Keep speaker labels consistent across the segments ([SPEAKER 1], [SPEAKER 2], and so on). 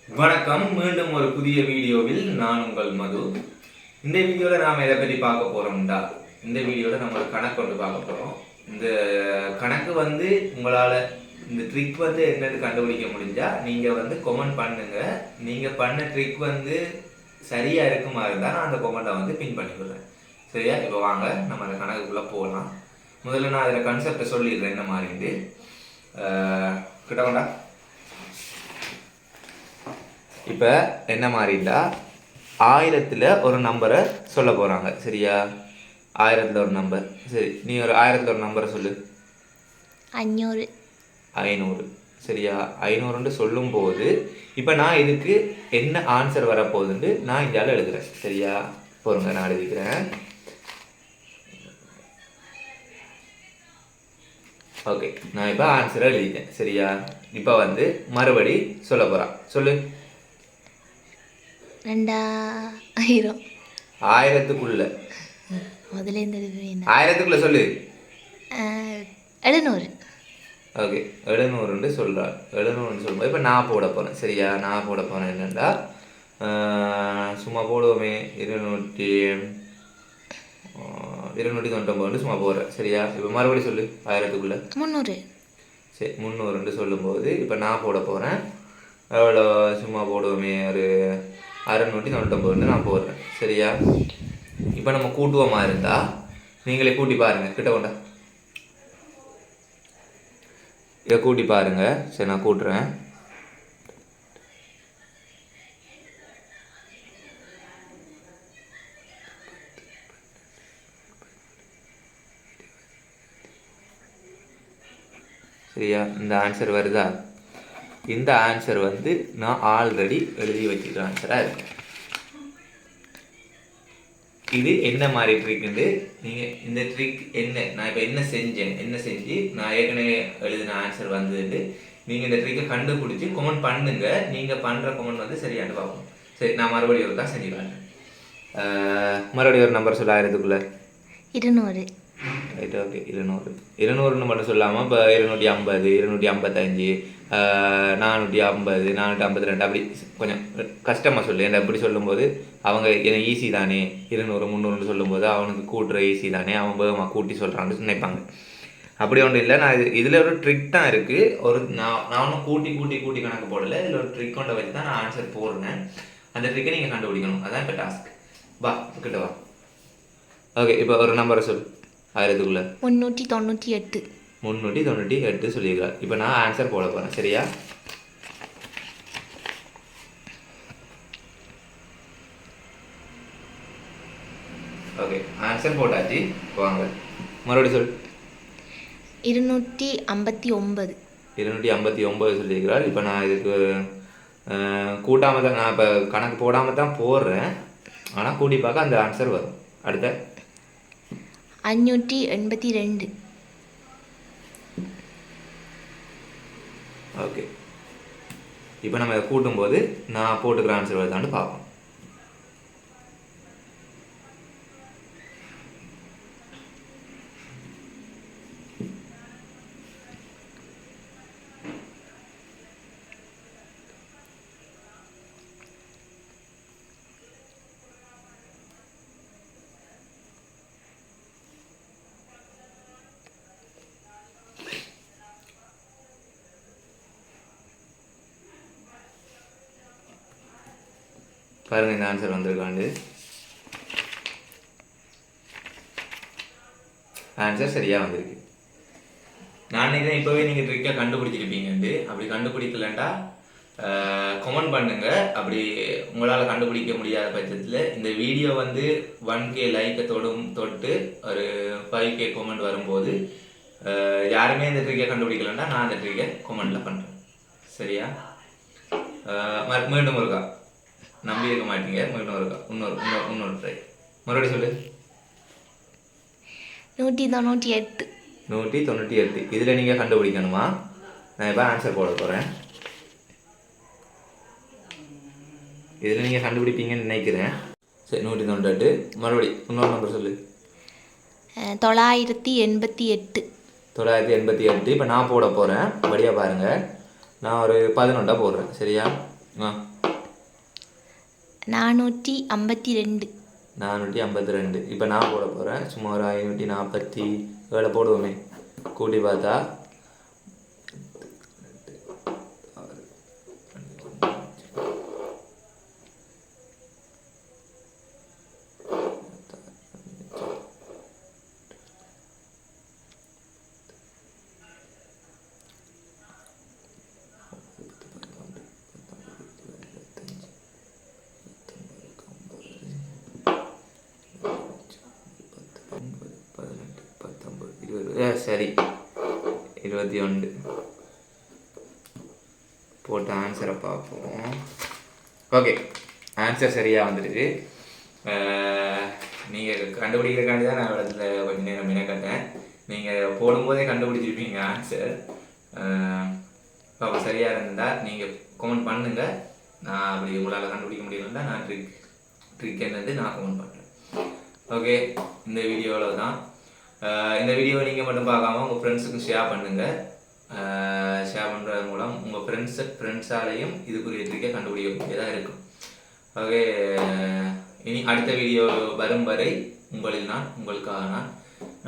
[SPEAKER 1] வணக்கம். மீண்டும் ஒரு புதிய வீடியோவில் நான் உங்கள் மது. இந்த வீடியோவில் நாம் எதை பற்றி பார்க்க போகிறோம்டா, இந்த வீடியோவில் நம்ம ஒரு கணக்கு கொண்டு பார்க்க போகிறோம். இந்த கணக்கு உங்களால் இந்த ட்ரிக் என்னென்னு கண்டுபிடிக்க முடிஞ்சால் நீங்கள் கமெண்ட் பண்ணுங்க. நீங்கள் பண்ண ட்ரிக் சரியாக இருக்குமா இருந்தால் நான் அந்த கமெண்ட்டை பின் பண்ணிவிடுறேன். சரியா? இப்போ வாங்க நம்ம அந்த கணக்குக்குள்ளே போகலாம். முதல்ல நான் அதில் கன்செப்டை சொல்லிடுறேன் என்ன மாதிரிட்டு. கிட்டவண்டா இப்போ என்ன மாதிரிண்டா, 1000 ஒரு நம்பரை சொல்ல போகிறாங்க. சரியா? 1000 ஒரு நம்பர். சரி, நீ ஒரு 1000 ஒரு நம்பரை சொல்லு.
[SPEAKER 2] 500.
[SPEAKER 1] 500. சரியா? 500 சொல்லும்போது இப்போ நான் இதுக்கு என்ன ஆன்சர் வரப்போகுதுன்னு நான் இதால் எழுதுகிறேன். சரியா? பொறுங்க, நான் எழுதிக்கிறேன். ஓகே, நான் இப்போ ஆன்சரை எழுதிட்டேன். சரியா? இப்போ மறுபடி சொல்ல போகிறான். சொல்லு.
[SPEAKER 2] 2000.
[SPEAKER 1] 1000க்குள்ள
[SPEAKER 2] முதல்ல இந்த
[SPEAKER 1] 1000க்குள்ள சொல்லு.
[SPEAKER 2] 700.
[SPEAKER 1] ஓகே, 700 சொல்கிறா. 700 சொல்லும்போது இப்போ நான் போட போகிறேன். சரியா? நான் போட போகிறேன் என்னென்னா, சும்மா போடுவோமே, 299 சும்மா போடுறேன். சரியா? இப்போ மறுபடியும் சொல்லு. 1000க்குள்ள
[SPEAKER 2] 300.
[SPEAKER 1] சரி, 300 சொல்லும்போது இப்போ நான் போட போகிறேன். எவ்வளோ சும்மா போடுவோமே, ஒரு 699 நான் போடுறேன். சரியா? இப்போ நம்ம கூட்டுவோமா இருந்தால் நீங்களே கூட்டி பாருங்கள். கிட்ட கொண்டா இதை கூட்டி பாருங்கள். சரி, நான் கூட்டுறேன். சரியா? இந்த ஆன்சர் வருதா? இந்த ஆன்சர் நான் ஆல்ரெடி எழுதி வச்சுக்கிற ஆன்சராக இருக்கு. இது என்ன மாதிரி ட்ரிக்குண்டு, நீங்கள் இந்த ட்ரிக் நான் இப்போ என்ன செஞ்சு நான் ஏற்கனவே எழுதின ஆன்சர் நீங்கள் இந்த ட்ரிக்கை கண்டுபிடிச்சி கமெண்ட் பண்ணுங்க. நீங்கள் பண்ணுற கமெண்ட் சரியானு பார்ப்போம். சரி, நான் மறுபடியும் ஒரு தான் செஞ்சுக்கலாம். மறுபடியும் ஒரு நம்பர் சொல்ல. 1000க்குள்ள
[SPEAKER 2] 200.
[SPEAKER 1] ரைட். ஓகே, 200 மட்டும் சொல்லாமல் இப்போ 250, 255, 450, 452 அப்படி கொஞ்சம் கஷ்டமாக சொல்லு. என்ன அப்படி சொல்லும்போது அவங்க என்ன ஈஸி தானே, 200, 300 சொல்லும்போது அவனுக்கு கூட்டுற ஈஸி தானே, அவன் வேகமாக கூட்டி சொல்கிறான்னு நினைப்பாங்க. அப்படி ஒன்றும் இல்லை. நான் இதில் ஒரு ட்ரிக் தான் இருக்குது. நான் ஒன்றும் கூட்டி கணக்கு போடலை. இதில் ஒரு ட்ரிக் கொண்ட வச்சு தான் நான் ஆன்சர் போடுறேன். அந்த ட்ரிக்கை நீங்கள் கண்டுபிடிக்கணும். அதான் இப்போ டாஸ்க். வா, கிட்ட வா. ஓகே, இப்போ ஒரு நம்பரை சொல். 1000க்குள்ள
[SPEAKER 2] 398.
[SPEAKER 1] 398 சொல்லியிருக்காரு. இப்போ நான் ஆன்சர் போட போகிறேன். சரியா? ஓகே, ஆன்சர் போட்டாச்சு. வாங்க மறுபடியும் சொல்.
[SPEAKER 2] 259.
[SPEAKER 1] 259 சொல்லியிருக்கிறார். இப்போ நான் இதுக்கு கூட்டாமல் தான், நான் இப்போ கணக்கு போடாமல் தான் போடுறேன். ஆனால் கூட்டி பார்க்க அந்த ஆன்சர் வரும். அடுத்த
[SPEAKER 2] 582.
[SPEAKER 1] ஓகே, இப்போ நம்ம இதை கூட்டும்போது நான் போட்டுக்கிற ஆன்சர் வருதான்னு பார்ப்போம். பாருங்கள், இந்த ஆன்சர் வந்திருக்காண்டு. ஆன்சர் சரியாக வந்திருக்கு. நான் நினைக்கிறேன் இப்போவே நீங்கள் ட்ரிக்காக கண்டுபிடிச்சிருப்பீங்கன்ட்டு. அப்படி கண்டுபிடிக்கலண்டா கமெண்ட் பண்ணுங்க. அப்படி உங்களால் கண்டுபிடிக்க முடியாத பட்சத்தில் இந்த வீடியோ 1K லைக்கை தொட்டு ஒரு 5K கமெண்ட் வரும்போது யாருமே இந்த ட்ரிக்கை கண்டுபிடிக்கலண்டா நான் அந்த ட்ரிக்கை கமெண்டில் பண்ணுறேன். சரியா? மீண்டும் இருக்கா நம்பி இருக்க மாட்டீங்க. மீண்டும் இருக்கா இன்னொரு ட்ரை. மறுபடியும் சொல்லு.
[SPEAKER 2] 198.
[SPEAKER 1] 198. இதில் நீங்கள் கண்டுபிடிக்கணுமா? நான் இப்போ ஆன்சர் போட போகிறேன். இதில் நீங்கள் கண்டுபிடிப்பீங்கன்னு நினைக்கிறேன். சரி, 198. மறுபடியும் இன்னொரு நம்பர் சொல்லு.
[SPEAKER 2] 988.
[SPEAKER 1] 988. இப்போ நான் போட போகிறேன். படியாக பாருங்கள். நான் ஒரு 11 போடுறேன். சரியா? ஆ
[SPEAKER 2] 452.
[SPEAKER 1] 452. இப்போ நான் போட போகிறேன். சும்மா ஒரு 547 போடுவோமே. கூட்டி பார்த்தா 20. சரி 21 போட்ட ஆன்சரை பார்ப்போம். ஓகே, ஆன்சர் சரியாக வந்துடுது. நீங்கள் கண்டுபிடிக்கிறக்காண்டி தான் நான் இடத்துல கொஞ்சம் நேரம் மினக்கட்டேன். நீங்கள் போடும்போதே கண்டுபிடிச்சிருப்பீங்க ஆன்சர். அப்போ சரியாக இருந்தால் நீங்கள் கமெண்ட் பண்ணுங்கள். நான் அப்படி உங்களால் கண்டுபிடிக்க முடியலன்னா நான் ட்ரிக் என்னது நான் கமெண்ட் பண்ணுறேன். ஓகே, இந்த வீடியோவில் தான். இந்த வீடியோவை நீங்கள் மட்டும் பார்க்காம உங்கள் ஃப்ரெண்ட்ஸுக்கும் ஷேர் பண்ணுங்கள். ஷேர் பண்ணுறது மூலம் உங்கள் ஃப்ரெண்ட்ஸாலையும் இதுக்குரிய ட்ரிக்கை கண்டுபிடிக்கக்கூடியதாக இருக்கும். ஓகே, இனி அடுத்த வீடியோ வரும் வரை உங்களுக்காக நான்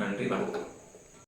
[SPEAKER 1] நன்றி, வணக்கம்.